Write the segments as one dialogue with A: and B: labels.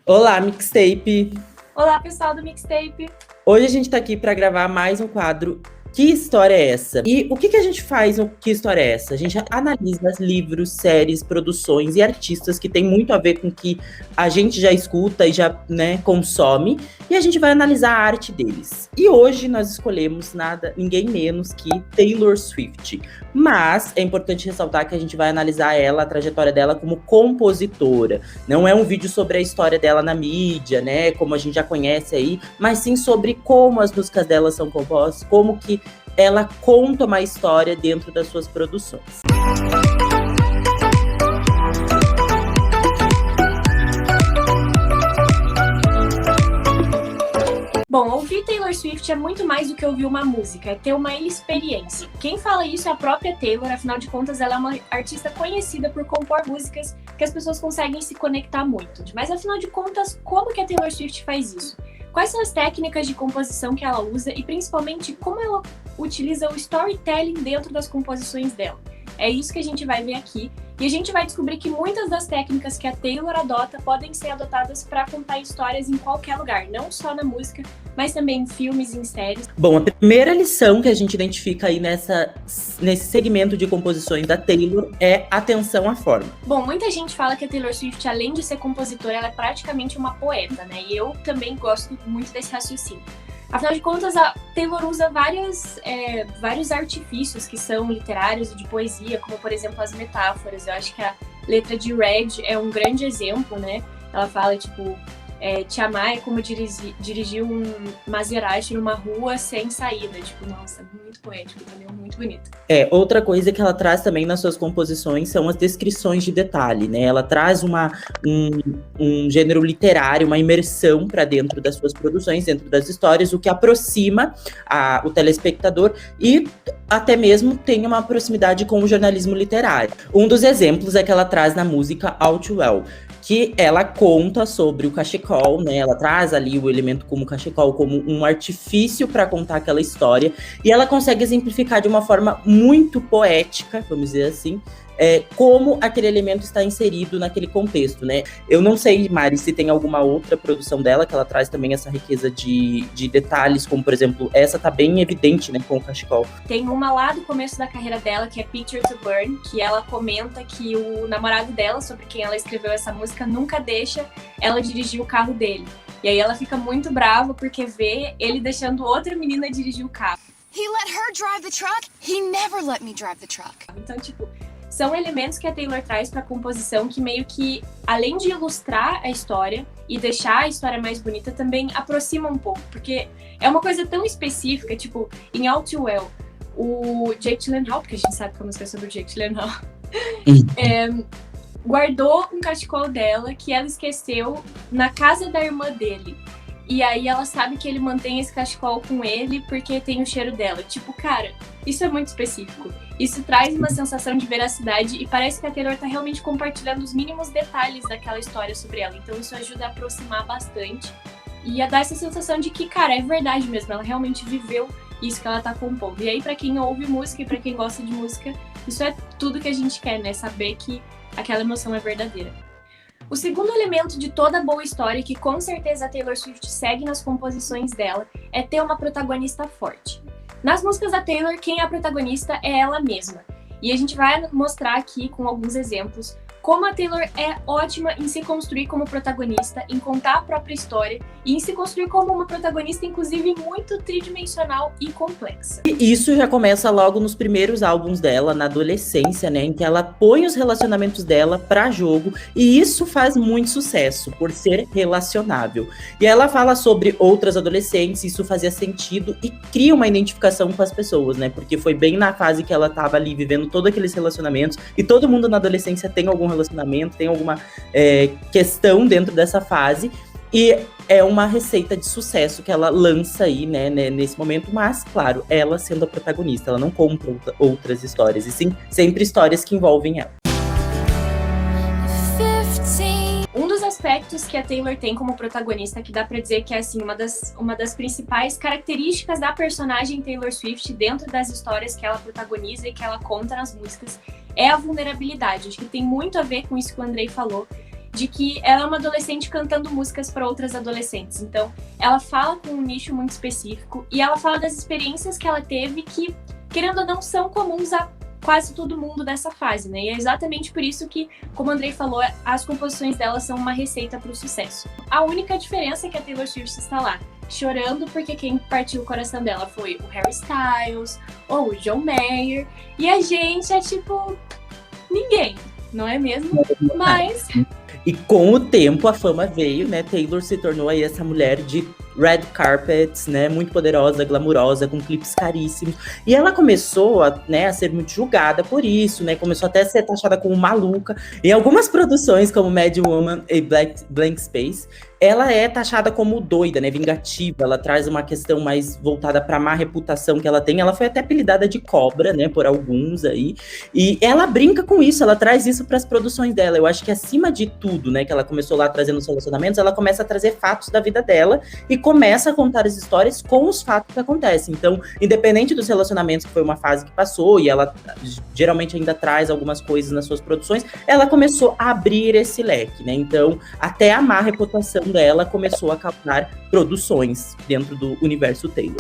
A: Olá, Mixtape!
B: Olá, pessoal do Mixtape!
A: Hoje a gente tá aqui para gravar mais um quadro Que História é Essa? E o que a gente faz no Que História é Essa? A gente analisa livros, séries, produções e artistas que tem muito a ver com o que a gente já escuta e já, né, consome, e a gente vai analisar a arte deles. E hoje nós escolhemos ninguém menos que Taylor Swift. Mas é importante ressaltar que a gente vai analisar ela, a trajetória dela como compositora. Não é um vídeo sobre a história dela na mídia, né, como a gente já conhece aí, mas sim sobre como as músicas dela são compostas, como que ela conta uma história dentro das suas produções.
B: Bom, ouvir Taylor Swift é muito mais do que ouvir uma música, é ter uma experiência. Quem fala isso é a própria Taylor, afinal de contas ela é uma artista conhecida por compor músicas que as pessoas conseguem se conectar muito. Mas afinal de contas, como que a Taylor Swift faz isso? Quais são as técnicas de composição que ela usa e principalmente como ela utiliza o storytelling dentro das composições dela? É isso que a gente vai ver aqui. E a gente vai descobrir que muitas das técnicas que a Taylor adota podem ser adotadas para contar histórias em qualquer lugar, não só na música, mas também em filmes e em séries.
A: Bom, a primeira lição que a gente identifica aí nesse segmento de composições da Taylor é atenção à forma.
B: Bom, muita gente fala que a Taylor Swift, além de ser compositora, ela é praticamente uma poeta, né? E eu também gosto muito desse raciocínio. Afinal de contas, a Taylor usa vários artifícios que são literários e de poesia, como, por exemplo, as metáforas. Eu acho que a letra de Red é um grande exemplo, né? Ela fala, tipo, te amar é como dirigir um Maserati numa rua sem saída. Tipo, nossa, muito poético, também muito bonito.
A: Outra coisa que ela traz também nas suas composições são as descrições de detalhe, né? Ela traz um gênero literário, uma imersão para dentro das suas produções, dentro das histórias, o que aproxima o telespectador e até mesmo tem uma proximidade com o jornalismo literário. Um dos exemplos é que ela traz na música All Too Well, que ela conta sobre o cachecol, né? Ela traz ali o elemento como cachecol, como um artifício para contar aquela história, e ela consegue exemplificar de uma forma muito poética, vamos dizer assim, como aquele elemento está inserido naquele contexto, né? Eu não sei, Mari, se tem alguma outra produção dela que ela traz também essa riqueza de detalhes, como, por exemplo, essa tá bem evidente, né, com o cachecol.
B: Tem uma lá do começo da carreira dela, que é Picture to Burn, que ela comenta que o namorado dela, sobre quem ela escreveu essa música, nunca deixa ela dirigir o carro dele. E aí ela fica muito brava porque vê ele deixando outra menina dirigir o carro.
C: He let her drive the truck. He never let me drive the truck.
B: Então, tipo, são elementos que a Taylor traz para a composição que meio que, além de ilustrar a história e deixar a história mais bonita, também aproxima um pouco, porque é uma coisa tão específica, tipo, em All Too Well, o Jake Gyllenhaal, porque a gente sabe que a música é sobre o Jake Gyllenhaal, guardou um cachecol dela que ela esqueceu na casa da irmã dele. E aí ela sabe que ele mantém esse cachecol com ele porque tem o cheiro dela. Tipo, cara, isso é muito específico. Isso traz uma sensação de veracidade e parece que a Taylor tá realmente compartilhando os mínimos detalhes daquela história sobre ela. Então isso ajuda a aproximar bastante e a dar essa sensação de que, cara, é verdade mesmo. Ela realmente viveu isso que ela tá compondo. E aí, pra quem ouve música e pra quem gosta de música, isso é tudo que a gente quer, né? Saber que aquela emoção é verdadeira. O segundo elemento de toda boa história, que com certeza a Taylor Swift segue nas composições dela, é ter uma protagonista forte. Nas músicas da Taylor, quem é a protagonista é ela mesma. E a gente vai mostrar aqui, com alguns exemplos, como a Taylor é ótima em se construir como protagonista, em contar a própria história e em se construir como uma protagonista, inclusive, muito tridimensional e complexa.
A: E isso já começa logo nos primeiros álbuns dela, na adolescência, né, em que ela põe os relacionamentos dela para jogo, e isso faz muito sucesso, por ser relacionável. E ela fala sobre outras adolescentes, isso fazia sentido e cria uma identificação com as pessoas, né, porque foi bem na fase que ela tava ali vivendo todos aqueles relacionamentos, e todo mundo na adolescência tem algum relacionamento, tem alguma questão dentro dessa fase, e é uma receita de sucesso que ela lança aí, né, nesse momento, mas, claro, ela sendo a protagonista, ela não conta outras histórias, e sim, sempre histórias que envolvem ela.
B: Um dos aspectos que a Taylor tem como protagonista, que dá pra dizer que é, assim, uma das principais características da personagem Taylor Swift dentro das histórias que ela protagoniza e que ela conta nas músicas, é a vulnerabilidade. Acho que tem muito a ver com isso que o Andrei falou, de que ela é uma adolescente cantando músicas para outras adolescentes. Então, ela fala com um nicho muito específico e ela fala das experiências que ela teve que, querendo ou não, são comuns a quase todo mundo dessa fase, né? E é exatamente por isso que, como o Andrei falou, as composições dela são uma receita para o sucesso. A única diferença é que a Taylor Swift está lá chorando porque quem partiu o coração dela foi o Harry Styles ou o John Mayer, e a gente é tipo ninguém, não é mesmo? Mas...
A: E com o tempo a fama veio, né? Taylor se tornou aí essa mulher de red carpets, né? Muito poderosa, glamurosa, com clipes caríssimos. E ela começou a ser muito julgada por isso, né? Começou até a ser taxada como maluca. Em algumas produções, como Mad Woman e Blank Space, ela é taxada como doida, né? Vingativa. Ela traz uma questão mais voltada para a má reputação que ela tem. Ela foi até apelidada de cobra, né? Por alguns aí. E ela brinca com isso, ela traz isso para as produções dela. Eu acho que acima de tudo, né? Que ela começou lá trazendo os relacionamentos, ela começa a trazer fatos da vida dela e começa a contar as histórias com os fatos que acontecem. Então, independente dos relacionamentos, que foi uma fase que passou, e ela geralmente ainda traz algumas coisas nas suas produções, ela começou a abrir esse leque, né? Então, até a má reputação dela começou a causar produções dentro do universo Taylor.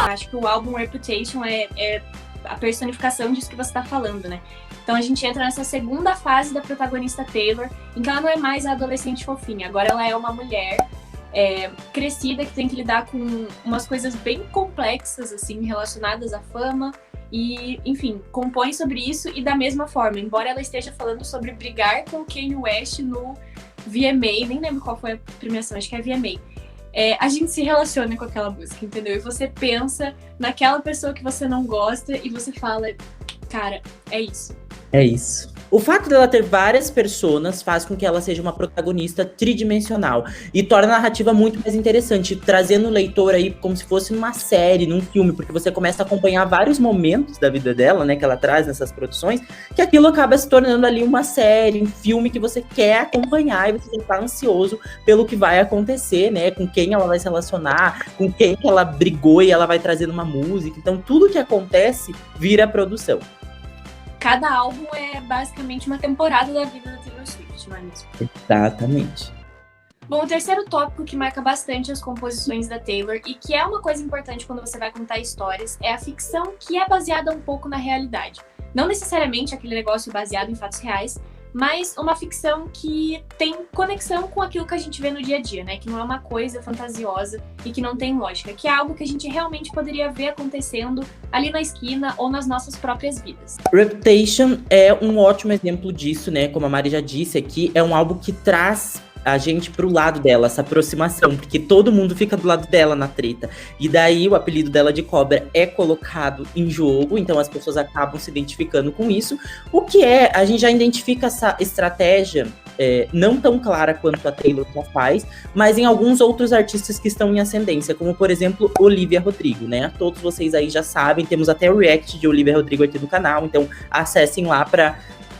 B: Acho que o álbum Reputation é a personificação disso que você tá falando, né? Então a gente entra nessa segunda fase da protagonista Taylor, em que ela não é mais a adolescente fofinha, agora ela é uma mulher crescida que tem que lidar com umas coisas bem complexas, assim, relacionadas à fama, e, enfim, compõe sobre isso. E da mesma forma, embora ela esteja falando sobre brigar com o Kanye West no VMA, nem lembro qual foi a premiação, acho que é VMA, a gente se relaciona com aquela música, entendeu? E você pensa naquela pessoa que você não gosta e você fala, cara, é isso.
A: É isso. O fato dela ter várias personas faz com que ela seja uma protagonista tridimensional e torna a narrativa muito mais interessante, trazendo o leitor aí como se fosse numa série, num filme, porque você começa a acompanhar vários momentos da vida dela, né, que ela traz nessas produções, que aquilo acaba se tornando ali uma série, um filme que você quer acompanhar e você está ansioso pelo que vai acontecer, né, com quem ela vai se relacionar, com quem que ela brigou e ela vai trazendo uma música. Então tudo que acontece vira produção.
B: Cada álbum é basicamente uma temporada da vida da Taylor Swift, não é mesmo?
A: Exatamente.
B: Bom, o terceiro tópico que marca bastante as composições da Taylor e que é uma coisa importante quando você vai contar histórias é a ficção, que é baseada um pouco na realidade. Não necessariamente aquele negócio baseado em fatos reais, mas uma ficção que tem conexão com aquilo que a gente vê no dia a dia, né? Que não é uma coisa fantasiosa e que não tem lógica, que é algo que a gente realmente poderia ver acontecendo ali na esquina ou nas nossas próprias vidas.
A: Reputation é um ótimo exemplo disso, né? Como a Mari já disse aqui, é um álbum que traz a gente pro lado dela, essa aproximação, porque todo mundo fica do lado dela na treta. E daí o apelido dela de cobra é colocado em jogo, então as pessoas acabam se identificando com isso. O que a gente já identifica essa estratégia não tão clara quanto a Taylor já faz, mas em alguns outros artistas que estão em ascendência, como por exemplo Olivia Rodrigo, né? Todos vocês aí já sabem, temos até o react de Olivia Rodrigo aqui no canal, então acessem lá para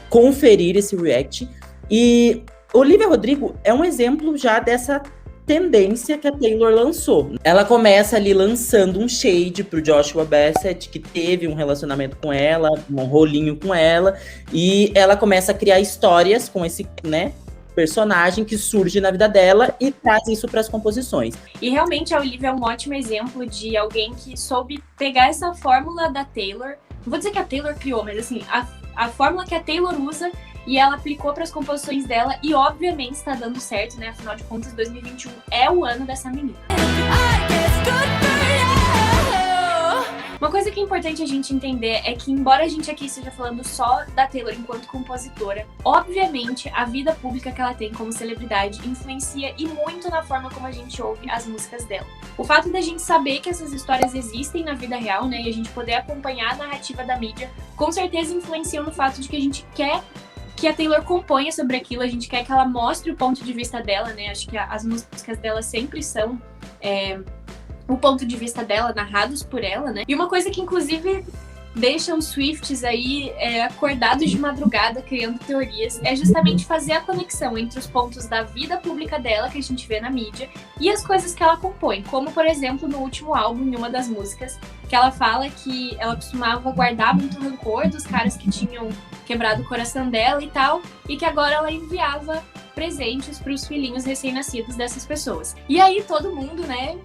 A: conferir esse react. E Olivia Rodrigo é um exemplo já dessa tendência que a Taylor lançou. Ela começa ali lançando um shade pro Joshua Bassett, que teve um relacionamento com ela, um rolinho com ela, e ela começa a criar histórias com esse, né, personagem que surge na vida dela e traz isso para as composições.
B: E realmente a Olivia é um ótimo exemplo de alguém que soube pegar essa fórmula da Taylor. Não vou dizer que a Taylor criou, mas assim, a fórmula que a Taylor usa e ela aplicou para as composições dela e obviamente está dando certo, né? Afinal de contas, 2021 é o ano dessa menina. Uma coisa que é importante a gente entender é que, embora a gente aqui esteja falando só da Taylor enquanto compositora, obviamente a vida pública que ela tem como celebridade influencia e muito na forma como a gente ouve as músicas dela. O fato da gente saber que essas histórias existem na vida real, né, e a gente poder acompanhar a narrativa da mídia, com certeza influencia no fato de que a gente quer que a Taylor componha sobre aquilo, a gente quer que ela mostre o ponto de vista dela, né? Acho que as músicas dela sempre são o ponto de vista dela, narrados por ela, né? E uma coisa que, inclusive, deixam Swifties aí acordados de madrugada criando teorias é justamente fazer a conexão entre os pontos da vida pública dela, que a gente vê na mídia, e as coisas que ela compõe, como, por exemplo, no último álbum, em uma das músicas, que ela fala que ela costumava guardar muito rancor dos caras que tinham quebrado o coração dela e tal, e que agora ela enviava presentes para os filhinhos recém-nascidos dessas pessoas. E aí todo mundo, né,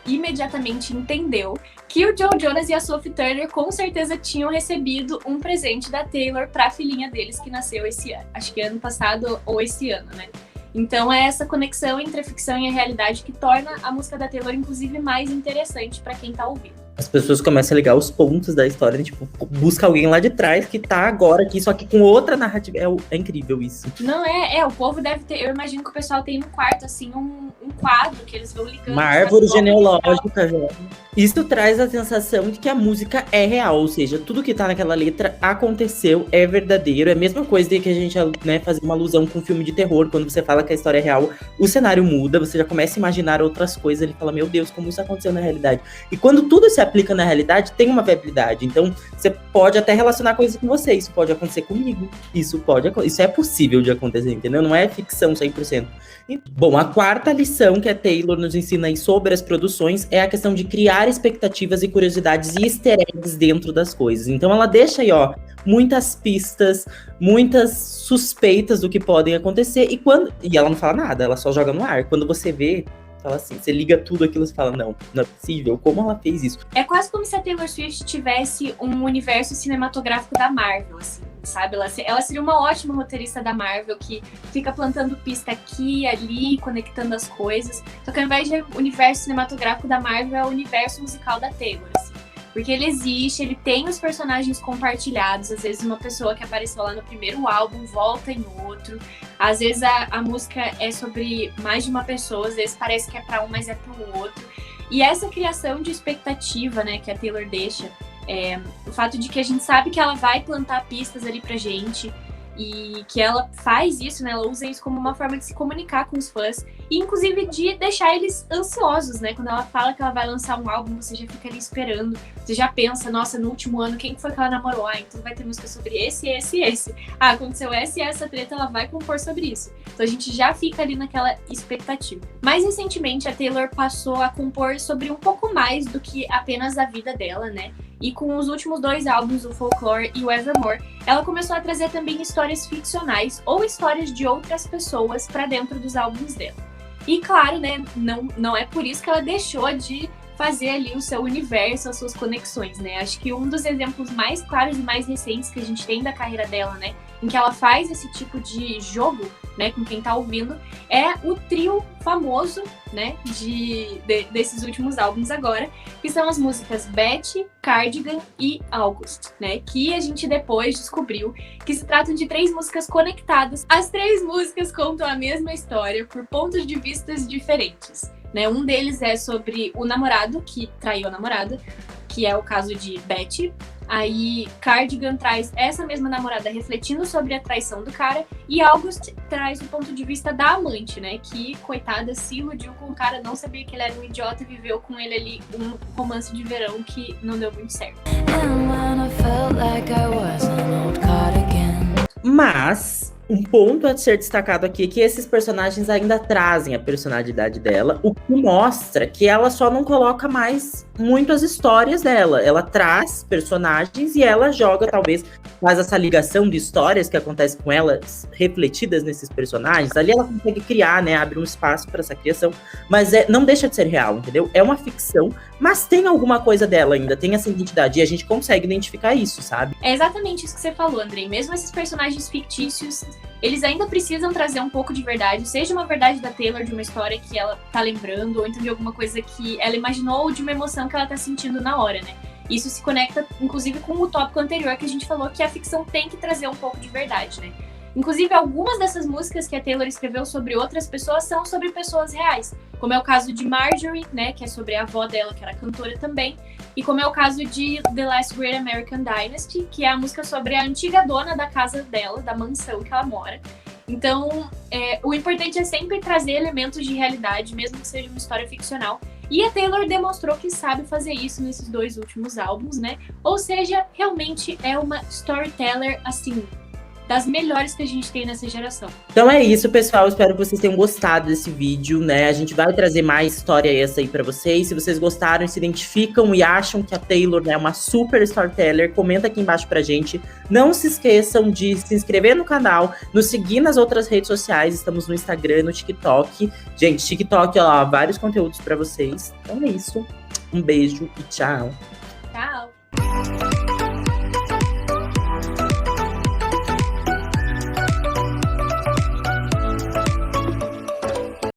B: imediatamente entendeu que o Joe Jonas e a Sophie Turner com certeza tinham recebido um presente da Taylor para a filhinha deles que nasceu esse ano. Acho que ano passado ou esse ano, né? Então é essa conexão entre a ficção e a realidade que torna a música da Taylor, inclusive, mais interessante para quem tá ouvindo.
A: As pessoas começam a ligar os pontos da história, né? Tipo, busca alguém lá de trás que tá agora aqui, só que com outra narrativa. É incrível isso.
B: Não, o povo deve ter, eu imagino que o pessoal tem no quarto, assim, um quadro que eles vão ligando.
A: Uma árvore genealógica, já. Isso traz a sensação de que a música é real, ou seja, tudo que tá naquela letra aconteceu, é verdadeiro. É a mesma coisa de que a gente, né, fazer uma alusão com um filme de terror, quando você fala que a história é real, o cenário muda, você já começa a imaginar outras coisas, ele fala, meu Deus, como isso aconteceu na realidade. E quando tudo se aplica na realidade, tem uma viabilidade. Então, você pode até relacionar coisas com você, isso pode acontecer comigo, isso é possível de acontecer, entendeu? Não é ficção 100%. Bom, a quarta lição que a Taylor nos ensina aí sobre as produções é a questão de criar expectativas e curiosidades e easter eggs dentro das coisas. Então ela deixa aí, muitas pistas, muitas suspeitas do que podem acontecer e ela não fala nada, ela só joga no ar. Quando você vê, fala assim, você liga tudo aquilo e fala, não é possível, como ela fez isso?
B: É quase como se a Taylor Swift tivesse um universo cinematográfico da Marvel, assim, sabe? Ela seria uma ótima roteirista da Marvel, que fica plantando pista aqui, ali, conectando as coisas. Só que ao invés de universo cinematográfico da Marvel, é o universo musical da Taylor, assim. Porque ele existe, ele tem os personagens compartilhados. Às vezes uma pessoa que apareceu lá no primeiro álbum volta em outro. Às vezes a música é sobre mais de uma pessoa, às vezes parece que é pra um, mas é pro outro. E essa criação de expectativa, né, que a Taylor deixa, o fato de que a gente sabe que ela vai plantar pistas ali pra gente, e que ela faz isso, né? Ela usa isso como uma forma de se comunicar com os fãs e, inclusive, de deixar eles ansiosos, né? Quando ela fala que ela vai lançar um álbum, você já fica ali esperando. Você já pensa, nossa, no último ano, quem foi que ela namorou? Então vai ter música sobre esse. Aconteceu essa e essa treta, ela vai compor sobre isso. Então a gente já fica ali naquela expectativa. Mais recentemente, a Taylor passou a compor sobre um pouco mais do que apenas a vida dela, né? E com os últimos 2 álbuns, o Folklore e o Evermore, ela começou a trazer também histórias ficcionais ou histórias de outras pessoas para dentro dos álbuns dela. E claro, né, não é por isso que ela deixou de fazer ali o seu universo, as suas conexões, né? Acho que um dos exemplos mais claros e mais recentes que a gente tem da carreira dela, né, em que ela faz esse tipo de jogo, né, com quem tá ouvindo, é o trio famoso, né, desses últimos álbuns agora, que são as músicas Betty, Cardigan e August, né, que a gente depois descobriu que se tratam de 3 músicas conectadas. As 3 músicas contam a mesma história por pontos de vistas diferentes, né, um deles é sobre o namorado que traiu a namorada, que é o caso de Betty. Aí Cardigan traz essa mesma namorada refletindo sobre a traição do cara, e August traz o ponto de vista da amante, né, que, coitada, se iludiu com o cara, não sabia que ele era um idiota e viveu com ele ali um romance de verão que não deu muito certo.
A: Mas um ponto a ser destacado aqui é que esses personagens ainda trazem a personalidade dela, o que mostra que ela só não coloca mais muito as histórias dela. Ela traz personagens e ela joga, talvez, faz essa ligação de histórias que acontece com ela, refletidas nesses personagens. Ali ela consegue criar, né, abre um espaço para essa criação, mas não deixa de ser real, entendeu? É uma ficção, mas tem alguma coisa dela ainda, tem essa identidade, e a gente consegue identificar isso, sabe?
B: É exatamente isso que você falou, Andrei. Mesmo esses personagens fictícios, eles ainda precisam trazer um pouco de verdade, seja uma verdade da Taylor, de uma história que ela tá lembrando, ou então de alguma coisa que ela imaginou, ou de uma emoção que ela tá sentindo na hora, né? Isso se conecta, inclusive, com o tópico anterior que a gente falou, que a ficção tem que trazer um pouco de verdade, né? Inclusive, algumas dessas músicas que a Taylor escreveu sobre outras pessoas são sobre pessoas reais, como é o caso de Marjorie, né, que é sobre a avó dela, que era cantora também, e como é o caso de The Last Great American Dynasty, que é a música sobre a antiga dona da casa dela, da mansão que ela mora. Então, o importante é sempre trazer elementos de realidade, mesmo que seja uma história ficcional, E a Taylor demonstrou que sabe fazer isso nesses 2 últimos álbuns, né? Ou seja, realmente é uma storyteller, assim, das melhores que a gente tem nessa geração.
A: Então é isso, pessoal. Espero que vocês tenham gostado desse vídeo, né? A gente vai trazer mais história essa aí pra vocês. Se vocês gostaram, se identificam e acham que a Taylor é uma super storyteller, comenta aqui embaixo pra gente. Não se esqueçam de se inscrever no canal, nos seguir nas outras redes sociais. Estamos no Instagram, no TikTok. Gente, TikTok, ó, vários conteúdos pra vocês. Então é isso. Um beijo e tchau.